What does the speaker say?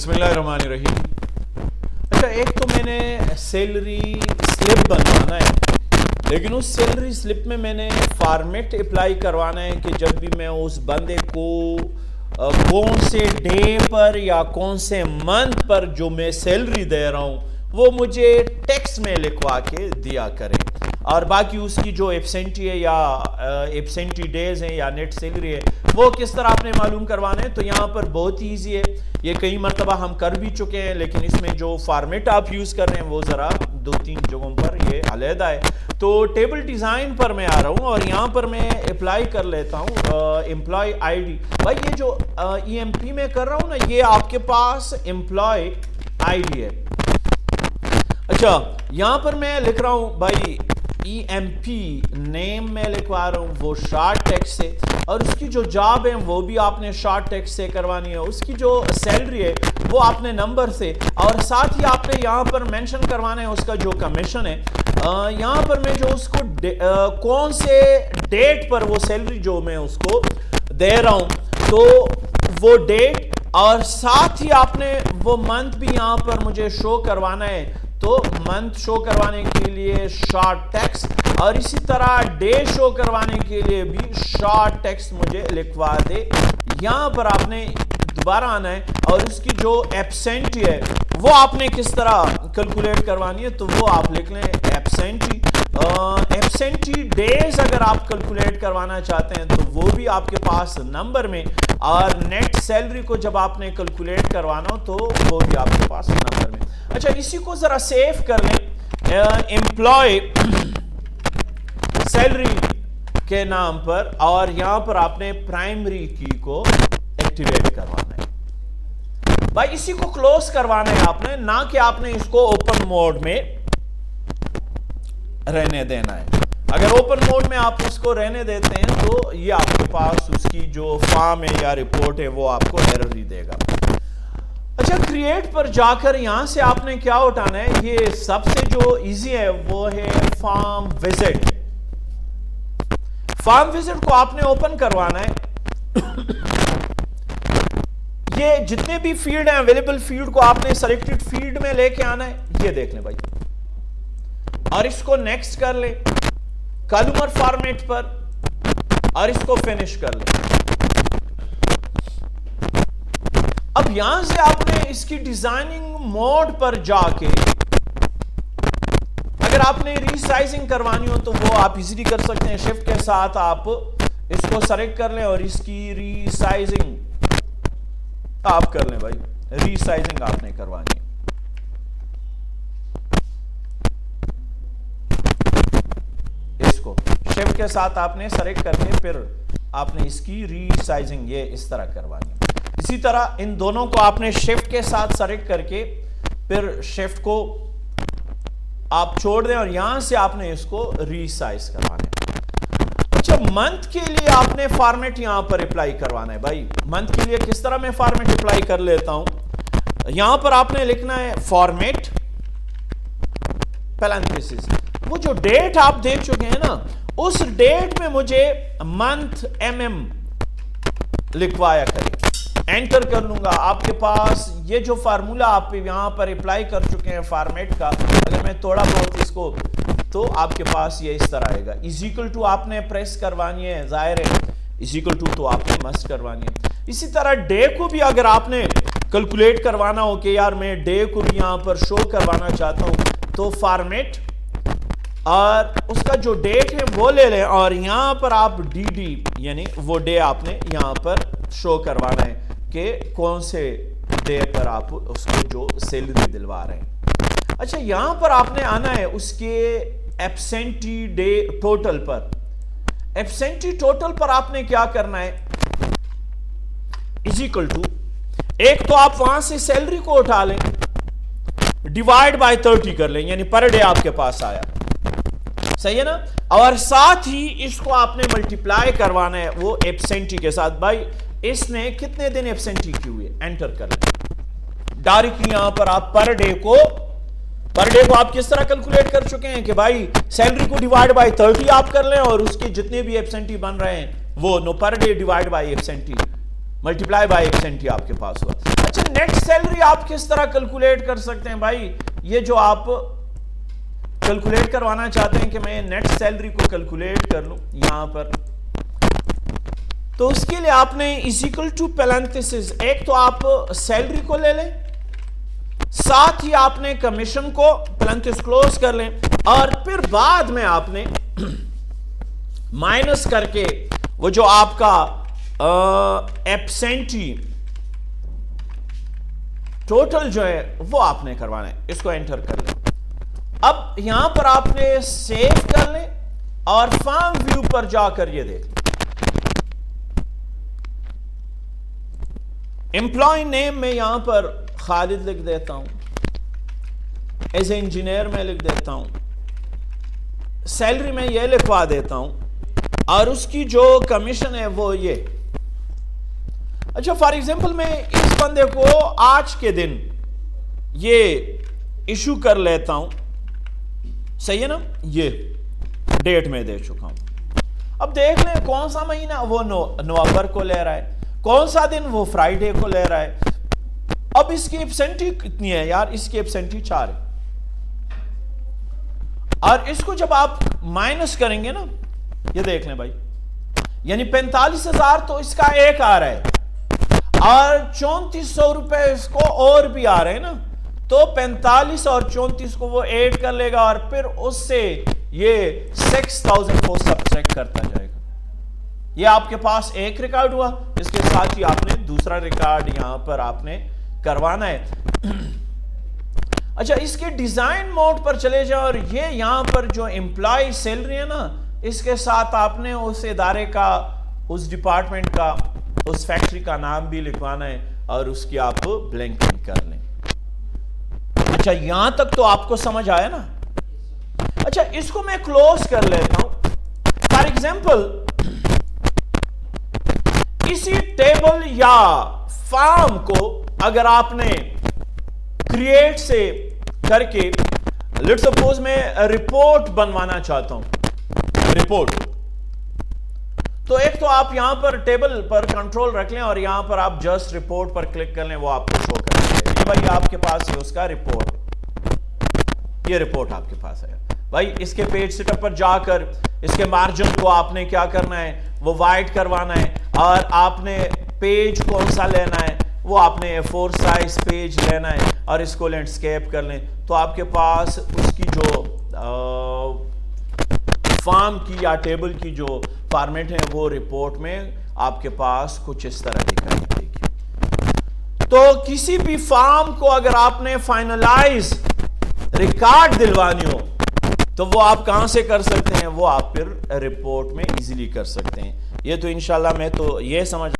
بسم اللہ الرحمن الرحیم. اچھا، ایک تو میں نے سیلری سلپ بنوانا ہے، لیکن اس سیلری سلپ میں میں نے فارمیٹ اپلائی کروانا ہے کہ جب بھی میں اس بندے کو کون سے ڈے پر یا کون سے منتھ پر جو میں سیلری دے رہا ہوں وہ مجھے ٹیکس میں لکھوا کے دیا کرے، اور باقی اس کی جو ایبسینٹی ہے یا ایبسینٹی ڈیز ہیں یا نیٹ سیلری ہے وہ کس طرح آپ نے معلوم کروانا ہے. تو یہاں پر بہت ایزی ہے، یہ کئی مرتبہ ہم کر بھی چکے ہیں، لیکن اس میں جو فارمیٹ آپ یوز کر رہے ہیں وہ ذرا 2-3 جگہوں پر یہ علیحدہ ہے. تو ٹیبل ڈیزائن پر میں آ رہا ہوں اور یہاں پر میں اپلائی کر لیتا ہوں امپلائی آئی ڈی. بھائی یہ جو ای ایم پی میں کر رہا ہوں نا، یہ آپ کے پاس امپلائی آئی ڈی ہے. اچھا، یہاں پر میں لکھ رہا ہوں بھائی ای ایم پی نیم میں لکھوا رہا ہوں وہ شارٹ ٹیکسٹ سے، اور اس کی جو جاب ہے وہ بھی آپ نے شارٹ ٹیکسٹ سے کروانی ہے. اس کی جو سیلری ہے وہ آپ نے نمبر سے، اور ساتھ ہی آپ نے یہاں پر مینشن کروانا ہے اس کا جو کمیشن ہے. یہاں پر میں جو اس کو کون سے ڈیٹ پر وہ سیلری جو میں اس کو دے رہا ہوں تو وہ ڈیٹ، اور ساتھ ہی آپ نے وہ منتھ بھی یہاں پر مجھے شو کروانا ہے. تو منتھ شو کروانے کے لیے شارٹ ٹیکسٹ، اور اسی طرح ڈے شو کروانے کے لیے بھی شارٹ ٹیکسٹ مجھے لکھوا دے. یہاں پر آپ نے دوبارہ آنا ہے اور اس کی جو ایبسینٹی ہے وہ آپ نے کس طرح کیلکولیٹ کروانی ہے، تو وہ آپ لکھ لیں ایبسینٹی ڈیز. اگر آپ کیلکولیٹ کروانا چاہتے ہیں تو وہ بھی آپ کے پاس نمبر میں، اور نیٹ سیلری کو جب آپ نے کیلکولیٹ کروانا ہو تو وہ بھی آپ کے پاس نمبر میں. اچھا، اسی کو ذرا سیو کر لیں امپلائی سیلری کے نام پر، اور یہاں پر آپ نے پرائمری کی کو ایکٹیویٹ کروانا ہے. بھائی اسی کو کلوز کروانا ہے آپ نے، نہ کہ آپ نے اس کو اوپن موڈ میں رہنے دینا ہے. اگر اوپن موڈ میں آپ اس کو رہنے دیتے ہیں تو یہ آپ کے پاس اس کی جو فارم ہے یا رپورٹ ہے وہ آپ کو ایرر ہی دے گا. اچھا، کریٹ پر جا کر یہاں سے آپ نے کیا اٹھانا ہے، یہ سب سے جو ایزی ہے وہ ہے فارم وزٹ. فارم وزٹ کو آپ نے اوپن کروانا ہے. یہ جتنے بھی فیلڈ ہیں اویلیبل فیلڈ کو آپ نے سلیکٹڈ فیلڈ میں لے کے آنا ہے. یہ دیکھ لیں بھائی، اور اس کو نیکسٹ کر لیں کالمر فارمیٹ پر، اور اس کو فنش کر لیں. اب یہاں سے آپ نے اس کی ڈیزائننگ موڈ پر جا کے اگر آپ نے ری سائزنگ کروانی ہو تو وہ آپ ایزیلی کر سکتے ہیں. شفٹ کے ساتھ آپ اس کو سلیکٹ کر لیں اور اس کی ری سائزنگ آپ کر لیں. بھائی ری سائزنگ آپ نے کروانی ہے. اس کو شفٹ کے ساتھ آپ نے سلیکٹ کر کے پھر آپ نے اس کی ری سائزنگ یہ اس طرح کروانی ہے. اسی طرح ان دونوں کو آپ نے شفٹ کے ساتھ سلیکٹ کر کے پھر شفٹ کو آپ چھوڑ دیں اور یہاں سے آپ نے اس کو ری سائز کروانا ہے. اچھا، منتھ کے لیے آپ نے فارمیٹ یہاں پر اپلائی کروانا ہے. بھائی منتھ کے لیے کس طرح میں فارمیٹ اپلائی کر لیتا ہوں، یہاں پر آپ نے لکھنا ہے فارمیٹ پیرنتھیسز. وہ جو ڈیٹ آپ دیکھ چکے ہیں نا، اس ڈیٹ میں مجھے منتھ لکھوایا کرے. انٹر کر لوں گا. آپ کے پاس یہ جو فارمولا آپ یہاں پر اپلائی کر چکے ہیں فارمیٹ کا، اگر میں تھوڑا بہت اس کو، تو آپ کے پاس یہ اس طرح آئے گا. ایزیکل ٹو آپ نے پریس کروانی ہے، ظاہر ہے ایزیکل ٹو تو آپ نے مسٹ کروانی ہے. اسی طرح ڈے کو بھی اگر آپ نے کیلکولیٹ کروانا ہو کہ یار میں ڈے کو بھی یہاں پر شو کروانا چاہتا ہوں، تو فارمیٹ اور اس کا جو ڈیٹ ہے وہ لے لیں، اور یہاں پر آپ ڈی یعنی وہ ڈے آپ نے یہاں پر شو کروانا ہے کہ کون سے ڈے پر آپ اس کو جو سیلری دلوا رہے ہیں. اچھا، یہاں پر آپ نے آنا ہے اس کے ایبسینٹی ڈے ٹوٹل پر. ایبسینٹی ٹوٹل پر آپ نے کیا کرنا ہے، ایزیکل ٹو ایک تو آپ وہاں سے سیلری کو اٹھا لیں، ڈیوائڈ بائی 30 کر لیں، یعنی پر ڈے آپ کے پاس آیا. صحیح ہے نا؟ اور ساتھ ہی اس کو آپ نے ملٹیپلائی کروانا ہے وہ ایبسینٹی کے ساتھ. بھائی اس نے کتنے دن ایبسینٹی کی ہوئی ہے، انٹر کر لیں. ڈائریکٹلی یہاں پر آپ پر ڈے کو آپ کس طرح کیلکولیٹ کر چکے ہیں کہ بھائی سیلری کو ڈیوائڈ بائی 30 آپ کر لیں، اور اس کے جتنے بھی ایبسینٹی بن رہے ہیں وہ per day divide by absentee multiply by absentee آپ کے پاس ہوا. اچھا، نیٹ سیلری آپ کس طرح کیلکولیٹ کر سکتے ہیں بھائی؟ یہ جو آپ کیلکولیٹ کروانا چاہتے ہیں کہ میں نیٹ سیلری کو کیلکولیٹ کر لوں یہاں پر، تو اس کے لیے آپ نے از اکول ٹو پیرنتھیسز، ایک تو آپ سیلری کو لے لیں، ساتھ ہی آپ نے کمیشن کو پیرنتھیسز کلوز کر لیں، اور پھر بعد میں آپ نے مائنس کر کے وہ جو آپ کا ایبسینٹی ٹوٹل جو ہے وہ آپ نے کروانا ہے، اس کو انٹر کر لیں۔ اب یہاں پر آپ نے سیو کر لیں اور فارم ویو پر جا کر یہ دیکھ لیں، امپلائی نیم میں یہاں پر خالد لکھ دیتا ہوں، ایز اے انجینئر میں لکھ دیتا ہوں، سیلری میں یہ لکھوا دیتا ہوں، اور اس کی جو کمیشن ہے وہ یہ۔ اچھا فار ایگزامپل میں اس بندے کو آج کے دن یہ ایشو کر لیتا ہوں، صحیح ہے نا، یہ ڈیٹ میں دے چکا ہوں۔ اب دیکھ لیں کون سا مہینہ، وہ نومبر کو لے رہا ہے، کون سا دن، وہ فرائیڈے کو لے رہا ہے۔ اب اس کی ایبسینٹی کتنی ہے یار؟ اس کی ایبسینٹی 4 ہے، اور اس کو جب آپ مائنس کریں گے نا، یہ دیکھ لیں بھائی، یعنی 45,000 تو اس کا ایک آ رہا ہے، اور 3400 روپے اس کو اور بھی آ رہے ہیں نا، تو 45 اور 34 کو وہ ایڈ کر لے گا، اور پھر اس سے یہ 6000 کو سبٹریکٹ کرتا جائے گا۔ یہ آپ کے پاس ایک ریکارڈ ہوا، اس کے ساتھ ہی آپ نے دوسرا ریکارڈ یہاں پر آپ نے کروانا ہے۔ اچھا اس کے ڈیزائن موڈ پر چلے جائیں، اور یہ یہاں پر جو امپلائی سیلری ہے نا، اس کے ساتھ آپ نے اس ادارے کا، اس ڈپارٹمنٹ کا، اس فیکٹری کا نام بھی لکھوانا ہے، اور اس کی آپ بلینکنگ کر لیں۔ اچھا یہاں تک تو آپ کو سمجھ آیا نا؟ اچھا اس کو میں کلوز کر لیتا ہوں۔ فار ایگزامپل اسی ٹیبل یا فارم کو اگر آپ نے کریٹ سے کر کے، لیٹس سپوز میں رپورٹ بنوانا چاہتا ہوں، رپورٹ، تو ایک تو آپ یہاں پر ٹیبل پر کنٹرول رکھ لیں، اور یہاں پر آپ جسٹ رپورٹ پر کلک کر لیں، وہ آپ کو شو کر دیں گے۔ یہ بھائی آپ کے پاس ہے اس کا رپورٹ، یہ رپورٹ آپ کے پاس ہے بھائی۔ اس کے پیج سیٹ اپ پر جا کر اس کے مارجن کو آپ نے کیا کرنا ہے، وہ وائٹ کروانا ہے، اور آپ نے پیج کون سا لینا ہے، وہ آپ نے A4 سائز پیج لینا ہے، اور اس کو لینڈسکیپ کر لیں، تو آپ کے پاس اس کی جو فارم کی یا ٹیبل کی جو فارمیٹ ہے وہ رپورٹ میں آپ کے پاس کچھ اس طرح دکھائی دے گی۔ تو کسی بھی فارم کو اگر آپ نے فائنلائز ریکارڈ دلوانی ہو تو وہ آپ کہاں سے کر سکتے ہیں؟ وہ آپ پھر رپورٹ میں ایزیلی کر سکتے ہیں۔ یہ تو انشاءاللہ میں تو یہ سمجھ